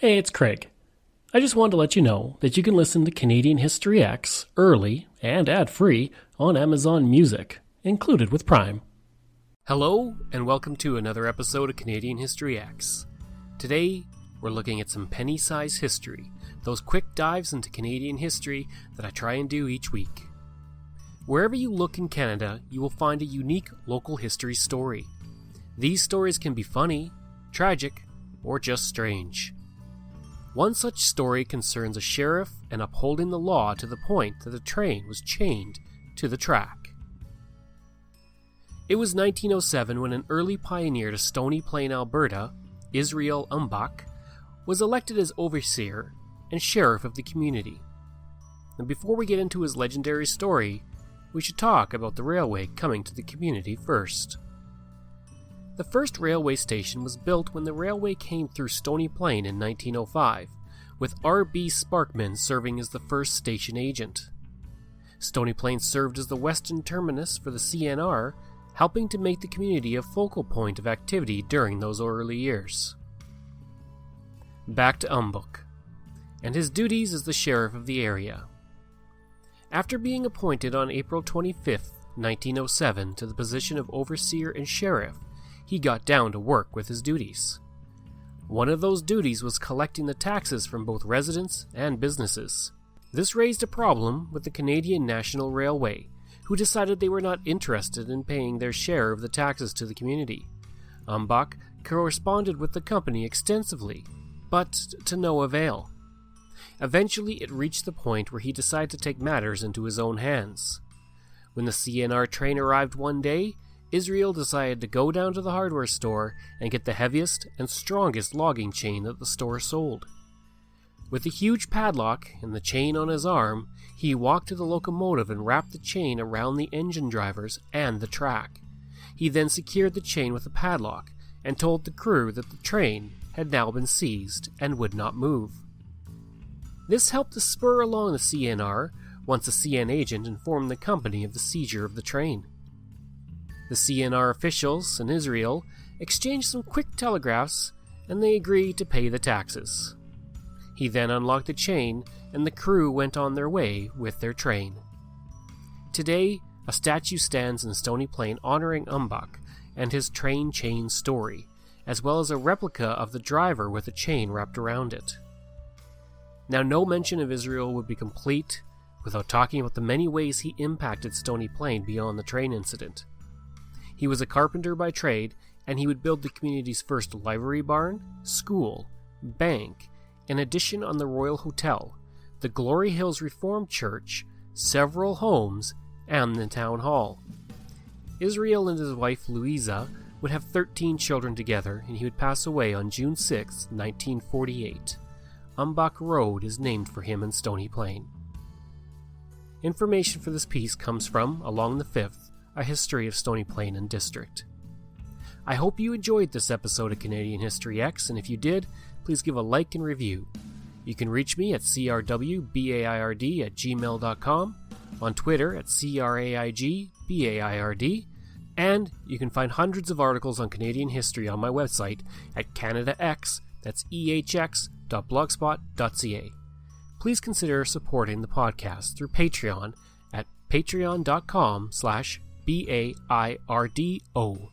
Hey, it's Craig. I just wanted to let you know that you can listen to Canadian History X early and ad-free on Amazon Music, included with Prime. Hello, and welcome to another episode of Canadian History X. Today, we're looking at some penny-size history, those quick dives into Canadian history that I try and do each week. Wherever you look in Canada, you will find a unique local history story. These stories can be funny, tragic, or just strange. One such story concerns a sheriff and upholding the law to the point that a train was chained to the track. It was 1907 when an early pioneer to Stony Plain, Alberta, Israel Umbach, was elected as overseer and sheriff of the community. And before we get into his legendary story, we should talk about the railway coming to the community first. The first railway station was built when the railway came through Stony Plain in 1905, with R.B. Sparkman serving as the first station agent. Stony Plain served as the western terminus for the CNR, helping to make the community a focal point of activity during those early years. Back to Umbach, and his duties as the sheriff of the area. After being appointed on April 25, 1907 to the position of overseer and sheriff, he got down to work with his duties. One of those duties was collecting the taxes from both residents and businesses. This raised a problem with the Canadian National Railway, who decided they were not interested in paying their share of the taxes to the community. Umbach corresponded with the company extensively, but to no avail. Eventually, it reached the point where he decided to take matters into his own hands. When the CNR train arrived one day, Israel decided to go down to the hardware store and get the heaviest and strongest logging chain that the store sold. With a huge padlock and the chain on his arm, he walked to the locomotive and wrapped the chain around the engine drivers and the track. He then secured the chain with a padlock and told the crew that the train had now been seized and would not move. This helped to spur along the CNR once a CN agent informed the company of the seizure of the train. The CNR officials and Israel exchanged some quick telegraphs, and they agreed to pay the taxes. He then unlocked the chain, and the crew went on their way with their train. Today, a statue stands in Stony Plain honoring Umbach and his train chain story, as well as a replica of the driver with a chain wrapped around it. Now, no mention of Israel would be complete without talking about the many ways he impacted Stony Plain beyond the train incident. He was a carpenter by trade, and he would build the community's first livery barn, school, bank, an addition on the Royal Hotel, the Glory Hills Reformed Church, several homes, and the town hall. Israel and his wife Louisa would have 13 children together, and he would pass away on June 6, 1948. Umbach Road is named for him in Stony Plain. Information for this piece comes from Along the 5th, A History of Stony Plain and District. I hope you enjoyed this episode of Canadian History X, and if you did, please give a like and review. You can reach me at crwbaird@gmail.com, on Twitter at craigbaiard, and you can find hundreds of articles on Canadian history on my website at CanadaX, that's ehx.blogspot.ca. Please consider supporting the podcast through Patreon at patreon.com/BAIRDO.